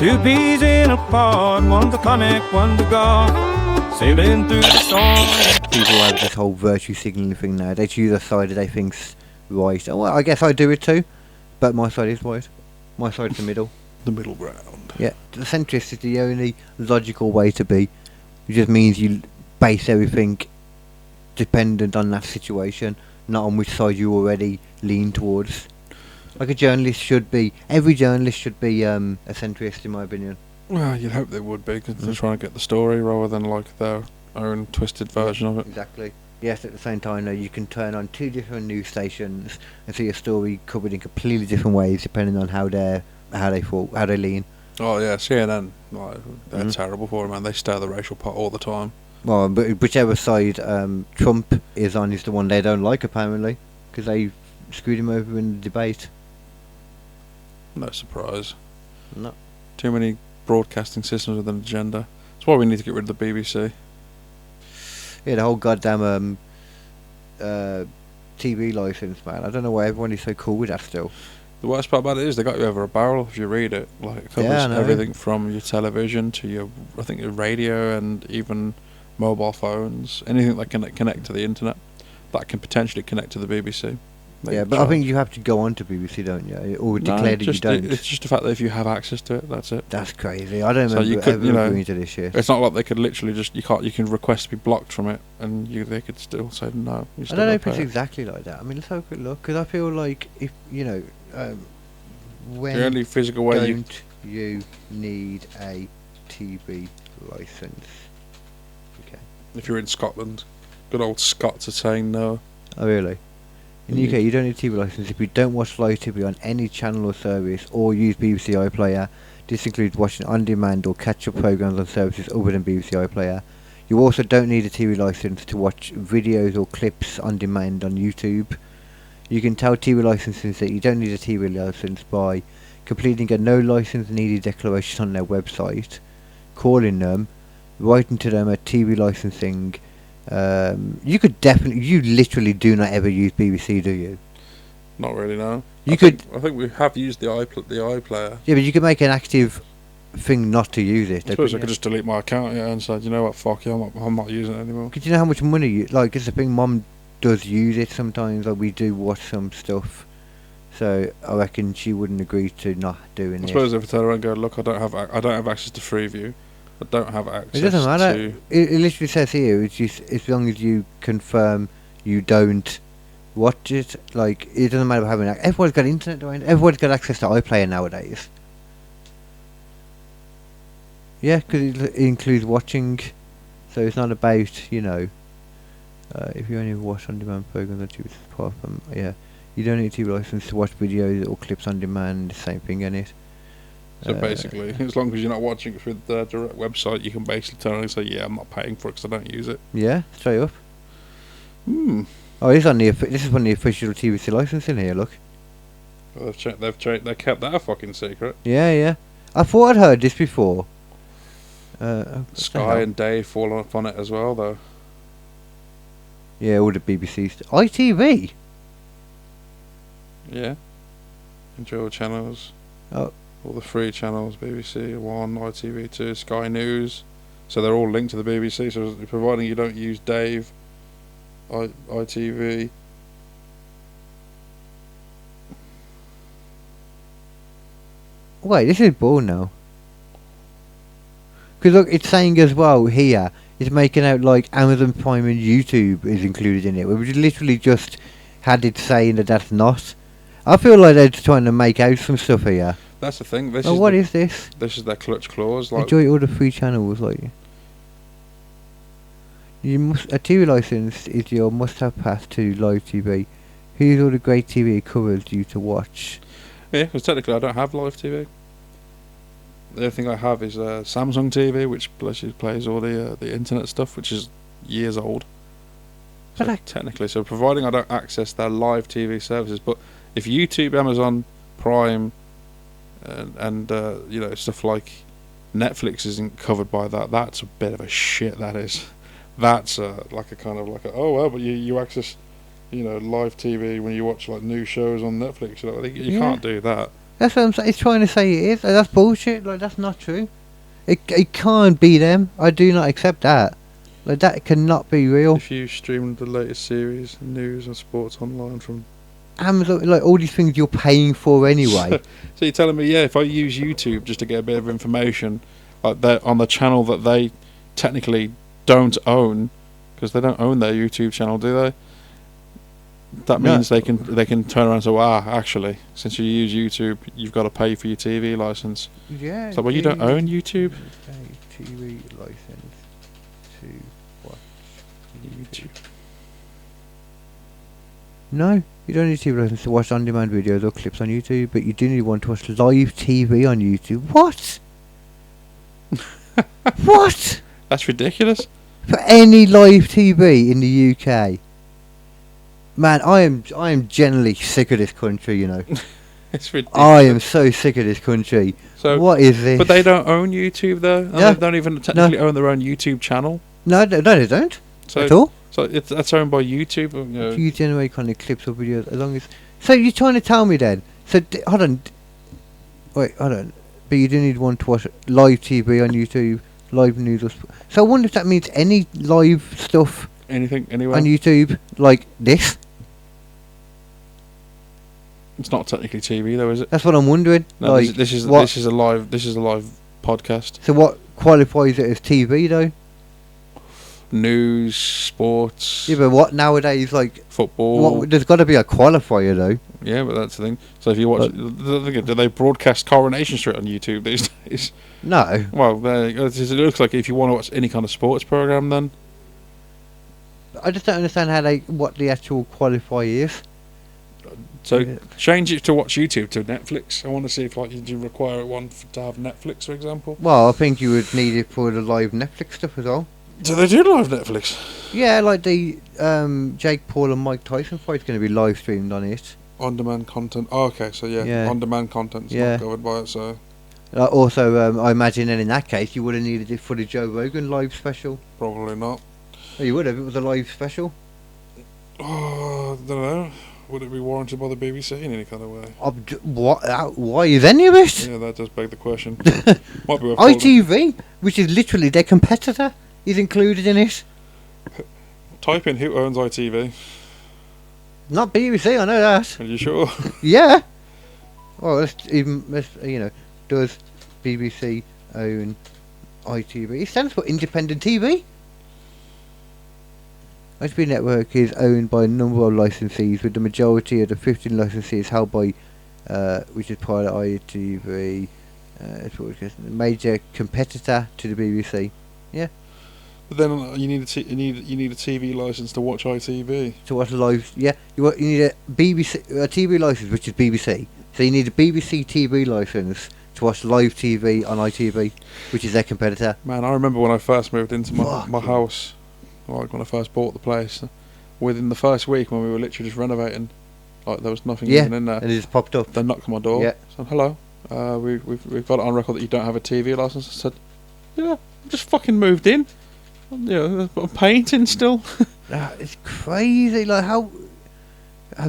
Two peas in a pod, one's a comic, one's a golf, sailing through the storm. People have this whole virtue signalling thing now. They choose a side that they think's right. Well, I guess I do it too, but my side is right. My side's the middle. The middle ground. Yeah, the centrist is the only logical way to be. It just means you base everything dependent on that situation, not on which side you already lean towards. Like a journalist should be. Every journalist should be a centrist, in my opinion. Well, you'd hope they would be, because they're trying to get the story rather than like their own twisted version of it. Exactly. Yes, at the same time, though, you can turn on two different news stations and see a story covered in completely different ways, depending on how they lean. Oh yeah, CNN, like, they're terrible for it, man. They stir the racial pot all the time. Well, but whichever side Trump is on is the one they don't like, apparently, because they screwed him over in the debate. No surprise. No. Too many broadcasting systems with an agenda. That's why we need to get rid of the BBC. Yeah, the whole goddamn TV license, man. I don't know why everyone is so cool with that still. The worst part about it is they got you over a barrel if you read it. Like, it covers everything from your television to your, I think, your radio and even mobile phones. Anything that can connect to the internet that can potentially connect to the BBC. Yeah, but I think you have to go on to BBC, don't you? Or declare that you don't. It's just the fact that if you have access to it, that's it. That's crazy. I don't remember ever agreeing to this shit. It's not like they could literally just, you can request to be blocked from it, and they could still say no. I don't know if it's exactly like that. I mean, let's have a quick look, because I feel like if when the only physical way you need a TV license. Okay. If you're in Scotland, good old Scots are saying no. Oh really? In the UK, you don't need a TV license if you don't watch live TV on any channel or service or use BBC iPlayer. This includes watching on-demand or catch-up programs on services other than BBC iPlayer. You also don't need a TV license to watch videos or clips on demand on YouTube. You can tell TV licenses that you don't need a TV license by completing a no license needed declaration on their website, calling them, writing to them at TV licensing. You literally do not ever use BBC, do you? Not really, no. I think we have used the iPlayer. Yeah, but you can make an active thing not to use it. I suppose I could just delete my account, and say, you know what, fuck you, I'm not using it anymore. Because you know how much money it's the thing. Mum does use it sometimes. Like, we do watch some stuff, so I reckon she wouldn't agree to not doing it. I suppose if I tell her and go, look, I don't have access to Freeview. I don't have access. It doesn't matter. It literally says here, it's just as long as you confirm you don't watch it. Like, it doesn't matter having. Everyone's got internet. Everyone's got access to iPlayer nowadays. Yeah, because it includes watching, so it's not about if you only watch on-demand programs on TV, apart from you don't need a TV license to watch videos or clips on demand. The same thing in it. So basically, as long as you're not watching it through the direct website, you can basically turn around and say, yeah, I'm not paying for it because I don't use it. Yeah, straight up. Oh, this is on the official TVC license in here, look. Well, they've kept that a fucking secret. Yeah. I thought I'd heard this before. Sky and Dave fall up on it as well, though. Yeah, all the BBC ITV? Yeah. Enjoy channels. Oh. All the free channels, BBC One, ITV2, Sky News. So they're all linked to the BBC, so providing you don't use Dave, ITV. Wait, this is bull now. Because look, it's saying as well here, it's making out like Amazon Prime and YouTube is included in it. We literally just had it saying that that's not. I feel like they're just trying to make out some stuff here. That's the thing. What is this? This is their clutch clause. Like, enjoy all the free channels, like. A TV license is your must-have pass to live TV. Here's all the great TV it covers you to watch. Yeah, because technically I don't have live TV. The only thing I have is Samsung TV, which plays all the internet stuff, which is years old. So technically, so providing I don't access their live TV services, but if YouTube, Amazon Prime, and stuff like Netflix isn't covered by that, that's a bit of a shit. That is, that's but you access, live TV when you watch like new shows on Netflix. You can't do that. That's what I'm saying. It's trying to say it is. Like, that's bullshit. Like, that's not true. It can't be them. I do not accept that. Like, that cannot be real. If you streamed the latest series, news and sports online from Amazon, like, all these things you're paying for anyway. So you're telling me, yeah, if I use YouTube just to get a bit of information, like that on the channel that they technically don't own, because they don't own their YouTube channel, do they? That No. means they can turn around and say, actually, since you use YouTube, you've got to pay for your TV license. Yeah. So, well, you don't own YouTube. TV license to watch YouTube. No, you don't need TV license to watch on-demand videos or clips on YouTube, but you do need one to watch live TV on YouTube. What? What? That's ridiculous. For any live TV in the UK. Man, I am generally sick of this country, you know. It's ridiculous. I am so sick of this country. So, what is this? but they don't own YouTube, though? And No. they don't even technically own their own YouTube channel? No, they don't. So, At all. So that's owned by YouTube? You know. You generate kind of clips or videos as long as... So you're trying to tell me then... So, hold on. Wait, hold on. But you do need one to watch live TV on YouTube, live news or... So I wonder if that means any live stuff... Anything, anywhere? On YouTube, like this? It's not technically TV, though, is it? That's what I'm wondering. No, like, this is a live podcast. So what qualifies it as TV, though? News, sports. Yeah, but what nowadays, like... Football. There's got to be a qualifier, though. Yeah, but that's the thing. So if you watch... do they broadcast Coronation Street on YouTube these days? No. Well, it looks like if you want to watch any kind of sports program, then... I just don't understand what the actual qualifier is. So change it to watch YouTube to Netflix. I want to see if you require one to have Netflix, for example. Well, I think you would need it for the live Netflix stuff as well. Do they do live Netflix? Yeah, like the Jake Paul and Mike Tyson fight's going to be live streamed on it. On-demand content. Oh, okay, so yeah. On-demand content's not covered by it, so... Also, I imagine then in that case you would have needed it for the Joe Rogan live special. Probably not. Oh, you would have. It was a live special. Oh, I don't know. Would it be warranted by the BBC in any kind of way? What? Why is any of it? Yeah, that does beg the question. Might be worth ITV, which is literally their competitor, is included in it. Type in who owns ITV. Not BBC, I know that. Are you sure? Yeah. Well, does BBC own ITV? It stands for Independent TV. ITV Network is owned by a number of licensees, with the majority of the 15 licensees held by, which is part of ITV, a major competitor to the BBC. Yeah. But then you need a TV license to watch ITV. To watch live, yeah. You need a TV license, which is BBC. So you need a BBC TV license to watch live TV on ITV, which is their competitor. Man, I remember when I first moved into my house. Like when I first bought the place, within the first week when we were literally just renovating, like there was nothing even in there. And it just popped up. They knocked on my door. Yeah. Said, hello, we've got it on record that you don't have a TV license. I said, yeah, I just fucking moved in. You know, I'm painting still. It's crazy. Like how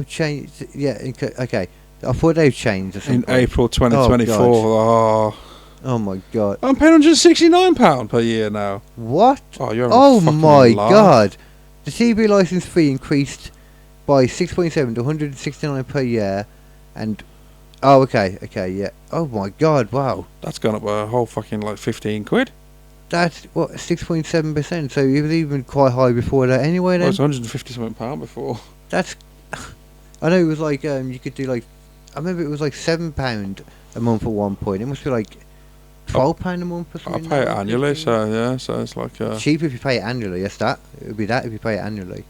changed? Yeah. Okay. I thought they've changed. In April 2024. Oh my god. I'm paying £169 per year now. What? Oh, you're having a fucking laugh. God. The TV license fee increased by 6.7 to 169 per year, and okay, yeah. Oh my god, wow. That's gone up by a whole fucking like 15 quid. That's what 6.7%. So it was even quite high before that anyway. Then Well, it was £150 before. That's. I know it was like you could do like. I remember it was like £7 a month at one point. It must be like £12 a month or something. I pay it annually, so yeah, so it's like cheap if you pay it annually. Yes, that it would be that if you pay it annually.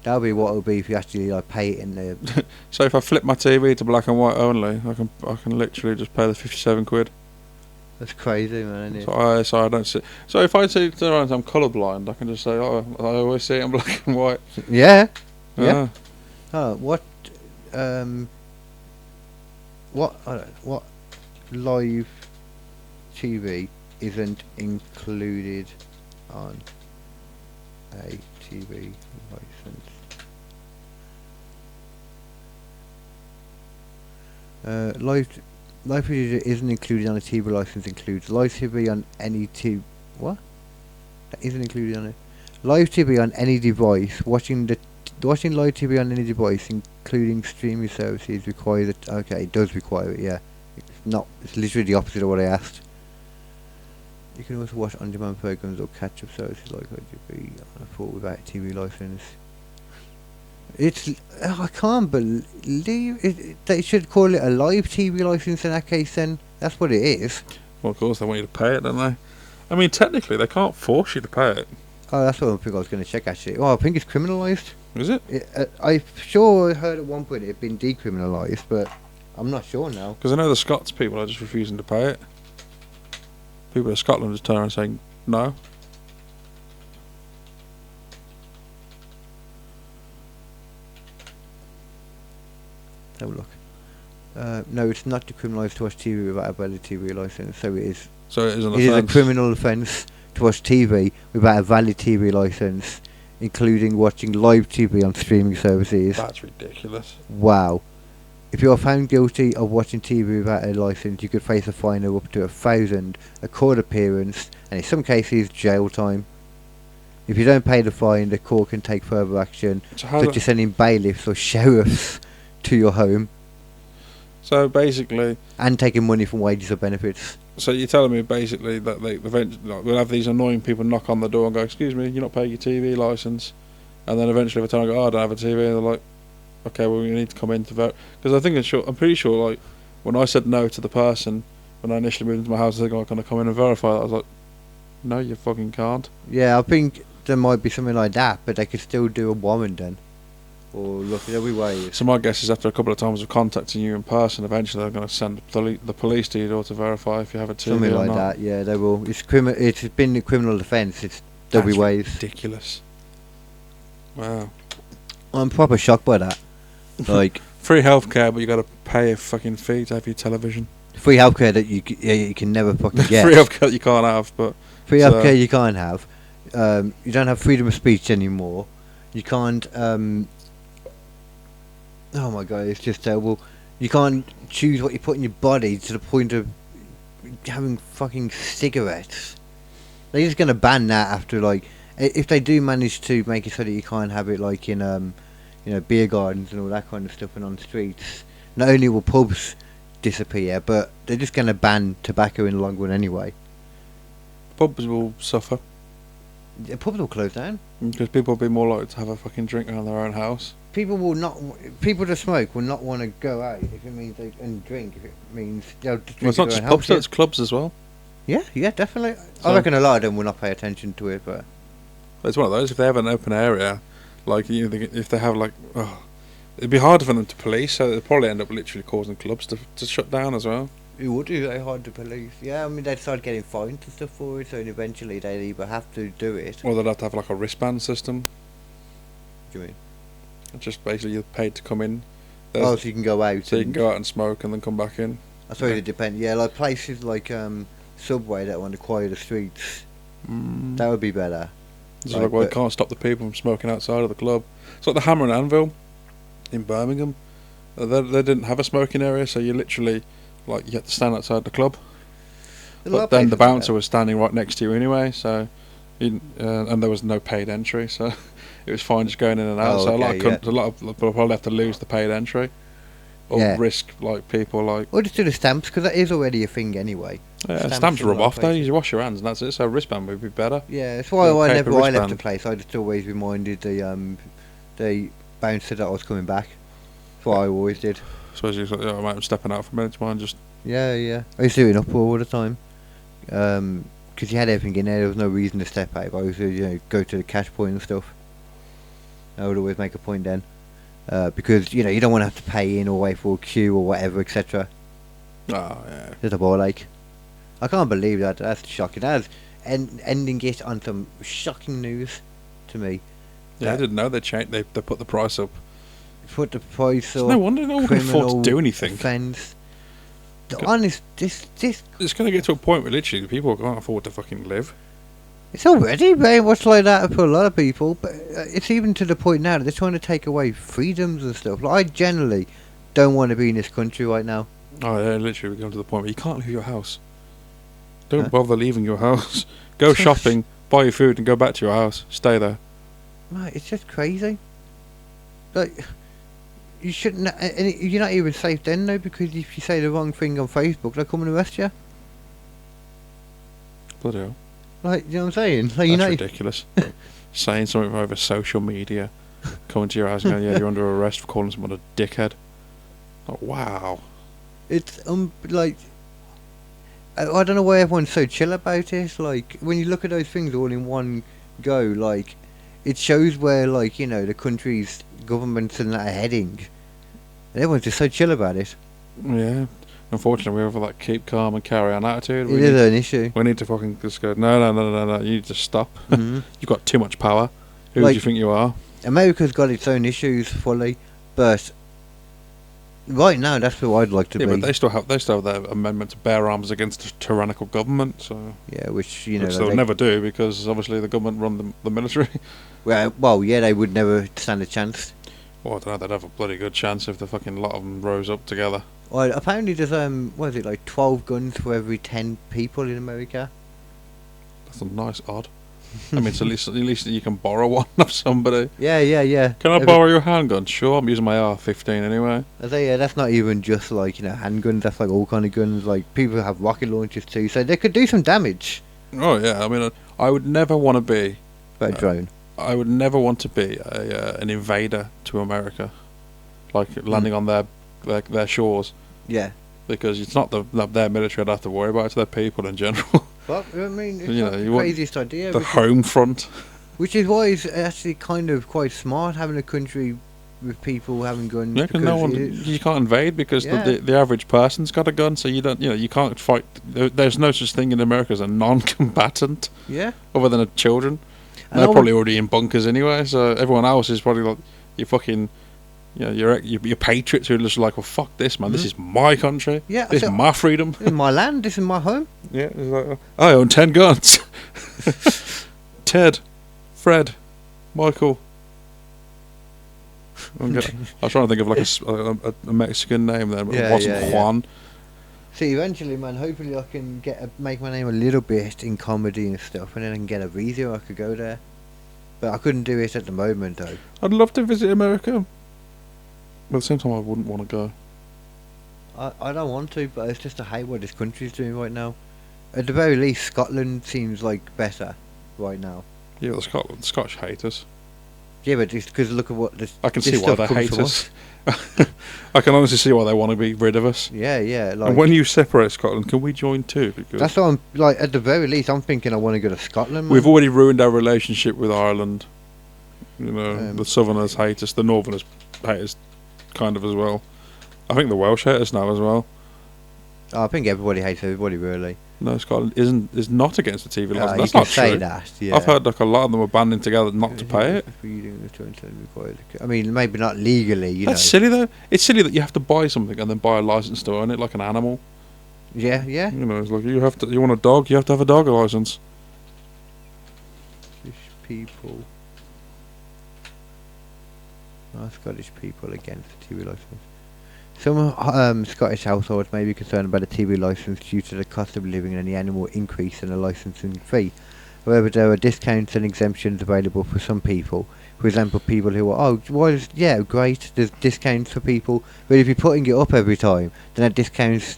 That would be what it would be if you actually like pay it in the. So if I flip my TV to black and white only, I can literally just pay the 57 quid. That's crazy, man. Isn't it? So I don't see. So if I say to I'm colourblind, I can just say, oh, I always see it in black and white. Yeah. Yeah. Yeah. Oh, what live TV isn't included on a TV license? Live TV isn't included on a TV license. Includes live TV on any TV. What? That isn't included on it. Live TV on any device. Watching live TV on any device, including streaming services, requires it. Okay, it does require it. Yeah, it's literally the opposite of what I asked. You can also watch on-demand programs or catch-up services like IGB on a full without a TV license. I can't believe they should call it a live TV license in that case. Then that's what it is. Well, of course they want you to pay it, don't they? I mean, technically they can't force you to pay it. Oh, that's what I think I was going to check actually. Well, I think it's criminalised. Is it? I sure heard at one point it had been decriminalised, but I'm not sure now. Because I know the Scots people are just refusing to pay it. People in Scotland just turn around and saying no. Have a look. No, it's not decriminalised to watch TV without a valid TV licence, so it is. So it is an offence. It is a criminal offence to watch TV without a valid TV licence, including watching live TV on streaming services. That's ridiculous. Wow. If you are found guilty of watching TV without a licence, you could face a fine of up to £1,000, a court appearance, and in some cases, jail time. If you don't pay the fine, the court can take further action, such as sending bailiffs or sheriffs to your home. So basically... And taking money from wages or benefits. So you're telling me basically that we'll have these annoying people knock on the door and go, excuse me, you're not paying your TV licence. And then eventually every time I go, oh, I don't have a TV, they're like, okay, well, you need to come in to vote. Because I'm pretty sure, like, when I said no to the person, when I initially moved into my house, they go, can I come in and verify that? I was like, no, you fucking can't. Yeah, I think there might be something like that, but they could still do a warrant then. Or look at every way. So my guess is after a couple of times of contacting you in person, eventually they're going to send the police to your door to verify if you have a TV something or like not. that, yeah, they will. It's been a criminal offence, there'll be ways. Ridiculous. Wow. I'm proper shocked by that. Like free healthcare, but you got to pay a fucking fee to have your television. Free healthcare that you can never fucking get. Free healthcare that you can't have, but free healthcare you can't have. You don't have freedom of speech anymore. You can't. Oh my god, it's just terrible. You can't choose what you put in your body to the point of having fucking cigarettes. They're just gonna ban that after, like, if they do manage to make it so that you can't have it, like in beer gardens and all that kind of stuff, and on streets. Not only will pubs disappear, but they're just going to ban tobacco in the long run anyway. Pubs will suffer. Yeah, pubs will close down. Because people will be more likely to have a fucking drink around their own house. People that smoke will not want to go out if it means and drink if it means they'll just drink. Well, it's not just pubs, it's clubs as well. Yeah, definitely. So I reckon a lot of them will not pay attention to it, but it's one of those. If they have an open area, like if they have it'd be harder for them to police, so they'd probably end up literally causing clubs to shut down as well. It would be very hard to police. Yeah, I mean they'd start getting fined and stuff for it, so eventually they'd either have to do it. Or they'd have to have like a wristband system. What do you mean? Just basically you're paid to come in. So you can go out. So you can go out and smoke and then come back in. I suppose it depends. Yeah, like places like Subway that want to quiet the streets. That would be better. It's like, well, you can't stop the people from smoking outside of the club. It's like the Hammer and Anvil in Birmingham. They didn't have a smoking area, so you literally, you had to stand outside the club. But then the bouncer was standing right next to you anyway, so and there was no paid entry, so it was fine just going in and out. Oh, so okay, a lot of people probably have to lose the paid entry, or risk people or just do the stamps, because that is already a thing anyway. Yeah, stamps rub off though. You wash your hands and that's it. So a wristband would be better. Yeah, that's why whenever I left the place, I just always reminded the bouncer that I was coming back. That's what I always did. So I might be stepping out for a minute. Do you mind just? Yeah. I used to do it in Upper all the time. Because you had everything in there. There was no reason to step out. I used to go to the cash point and stuff. I would always make a point then, because you don't want to have to pay in or wait for a queue or whatever, etc. Oh yeah. Just a ball ache. I can't believe that. That's shocking. That's ending it on some shocking news to me. Yeah, I didn't know they changed. They put the price up. Put the price up. No wonder no one can afford to do anything. Offense. Honest, this. It's going to get to a point where literally people can't afford to fucking live. It's already very much like that for a lot of people, but it's even to the point now that they're trying to take away freedoms and stuff. Like, I generally don't want to be in this country right now. Oh yeah, literally, we come to the point where you can't leave your house. Don't Huh? bother leaving your house. Go shopping, buy your food, and go back to your house. Stay there. Right, it's just crazy. Like, you shouldn't. And you're not even safe then, though, because if you say the wrong thing on Facebook, they'll come and arrest you. Bloody hell. Like, you know what I'm saying? Like, you're That's not. ridiculous. Saying something over social media, coming to your house and going, yeah, you're under arrest for calling someone a dickhead. Like, wow. It's like. I don't know why everyone's so chill about it. Like, when you look at those things all in one go, like, it shows where, like, you know, the country's governments and that are heading. And everyone's just so chill about it. Yeah. Unfortunately, we have that keep calm and carry on attitude. It is an issue. We need to fucking just go, no. You need to stop. Mm-hmm. You've got too much power. Who do Like, you think you are? America's got its own issues fully, but right now that's where I'd like to Yeah, be. but they still have their amendment to bear arms against a tyrannical government. So Yeah, which, you know, which they'll never do because obviously the government run the military. well, yeah, they would never stand a chance. Well, I don't know. They'd have a bloody good chance if the fucking lot of them rose up together. Well, apparently there's what is it, like 12 guns for every 10 people in America. That's a nice odd. I mean, it's at least you can borrow one of somebody. Yeah. Can I borrow your handgun? Sure, I'm using my AR-15 anyway. I say, yeah, that's not even just like, you know, handguns. That's like all kind of guns. Like, people have rocket launchers too, so they could do some damage. Oh yeah, I mean, I would never want to be. But a drone. I would never want to be an invader to America, like landing on their shores. Yeah. Because it's not their military I'd have to worry about, it's their people in general. But, I mean, it's You not know, the you want craziest idea. The home front. Which is why it's actually kind of quite smart having a country with people having guns. Yeah, because you can't invade because Yeah. the average person's got a gun, so you can't fight. There's no such thing in America as a non-combatant, Yeah. other than children. And They're I probably already in bunkers anyway, so everyone else is probably like you fucking. You know, your patriots who are just like, well, fuck this, man. This is my country. Yeah, This is my freedom. This is my land. This is my home. Yeah, it's like, I own 10 guns. Ted, Fred, Michael. I was trying to think of like a Mexican name there, but it wasn't Juan. See, eventually, man, hopefully I can make my name a little bit in comedy and stuff, and then I can get a visa. I could go there. But I couldn't do it at the moment, though. I'd love to visit America. But at the same time, I wouldn't want to go. I don't want to, but it's just I hate what this country's doing right now. At the very least, Scotland seems like better right now. Yeah, the Scottish hate us. Yeah, but just because look at what this. I can this see why stuff they comes hate from us. I can honestly see why they want to be rid of us. Yeah. Like, and when you separate Scotland, can we join too? Because that's what I'm like. At the very least, I'm thinking I want to go to Scotland. Man. we've already ruined our relationship with Ireland. You know, the Southerners hate us, the Northerners hate us, kind of as well. I think the Welsh hate us now as well. I think everybody hates everybody, really. No, Scotland is not against the TV license. That's you not can say true. that. Yeah. I've heard like a lot of them are banding together not to pay it. I mean, maybe not legally. That's silly though. It's silly that you have to buy something and then buy a license to own it, like an animal. Yeah. You know, it's like you want a dog, you have to have a dog license. Scottish people. Scottish people against the TV license. Some Scottish households may be concerned about a TV licence due to the cost of living and the annual increase in the licensing fee. However, there are discounts and exemptions available for some people. For example, people who are, great, there's discounts for people, but if you're putting it up every time, then that discounts,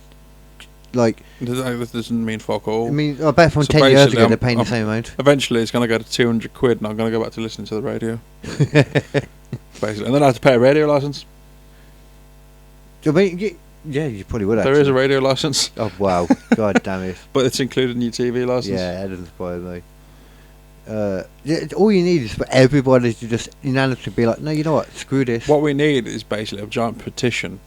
like... This doesn't mean fuck all. I mean, I bet from 10 years ago they're paying the same amount. Eventually it's going to go to 200 quid and I'm going to go back to listening to the radio. Basically. And then I have to pay a radio licence. I mean, yeah, you probably would. There is a radio licence. Oh wow! God damn it! But it's included in your TV licence. Yeah, that doesn't surprise me. All you need is for everybody to just unanimously be like, no, you know what? Screw this. What we need is basically a giant petition.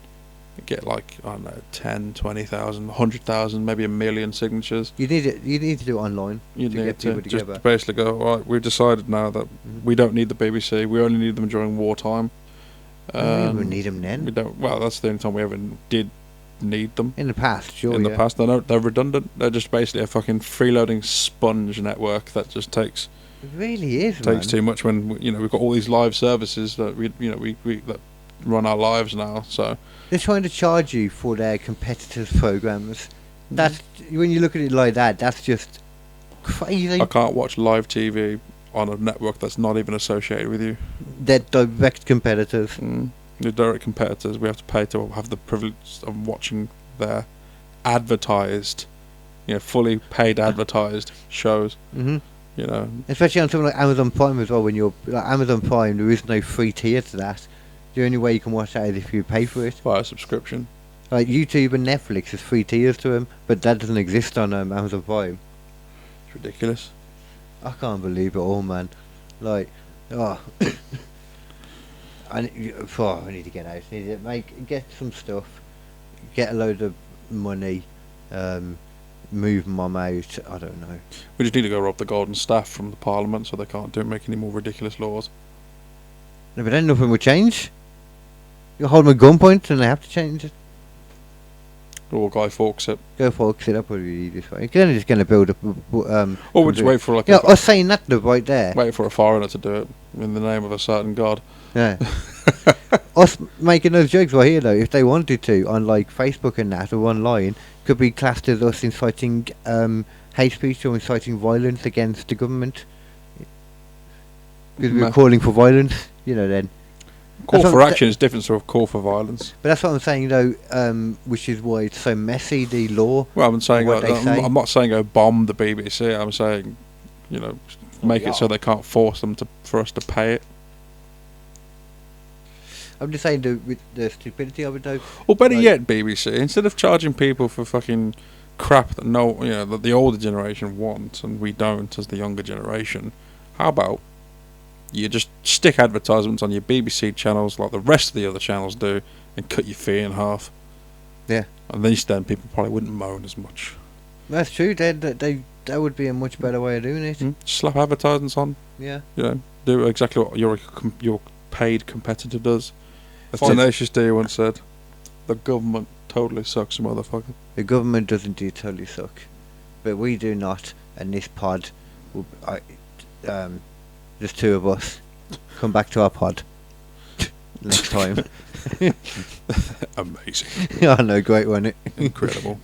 Get like, I don't know, 10, 20,000, 100,000, maybe 1 million signatures. You need it. You need to do it online. You need get people to together. just basically go, all right, we've decided now that we don't need the BBC. We only need them during wartime. We don't even need them then. We don't. Well, that's the only time we ever did need them. In the past, sure. In the past, they're redundant. They're just basically a fucking freeloading sponge network that just takes. It really is. Takes too much when we've got all these live services that we that run our lives now. So They're trying to charge you for their competitors' programs. That's when you look at it like that. That's just crazy. I can't watch live TV on a network that's not even associated with you. They're direct competitors. The direct competitors, we have to pay to have the privilege of watching their advertised, fully paid advertised shows. Mm-hmm. Especially on something like Amazon Prime as well. When you're like Amazon Prime, there is no free tier to that. The only way you can watch that is if you pay for it. Via subscription. Like YouTube and Netflix is free tiers to them, but that doesn't exist on Amazon Prime. It's ridiculous. I can't believe it all, man. Like, I need to get out. I need to get some stuff, get a load of money, move mum out. I don't know. We just need to go rob the golden staff from the Parliament so they can't make any more ridiculous laws. No, but then nothing will change. You hold them at gunpoint and they have to change it. Or Guy Fawkes it. Go Fawkes it up, would be the easiest way. You're just going to build up. Or we'll just wait for like. I was saying that right there. Wait for a foreigner to do it in the name of a certain god. Yeah. Us making those jokes right here, though, if they wanted to, on like Facebook and that or online, could be classed as us inciting hate speech or inciting violence against the government. Because we're calling for violence, then. Call for action is different sort of call for violence. But that's what I'm saying, though, which is why it's so messy, the law. Well, I'm not saying go bomb the BBC. I'm saying, make it so they can't force them for us to pay it. I'm just saying with the stupidity of it, though. Or better yet, BBC, instead of charging people for fucking crap that that the older generation want and we don't as the younger generation, how about you just stick advertisements on your BBC channels like the rest of the other channels do and cut your fee in half. Yeah. At least then people probably wouldn't moan as much. That's true. That would be a much better way of doing it. Slap advertisements on. Yeah. Do exactly what your paid competitor does. As Tenacious D once said, the government totally sucks, motherfucker. The government doesn't totally suck. But we do not, and this pod just two of us come back to our pod next time. Amazing. I know, great, wasn't it? Incredible.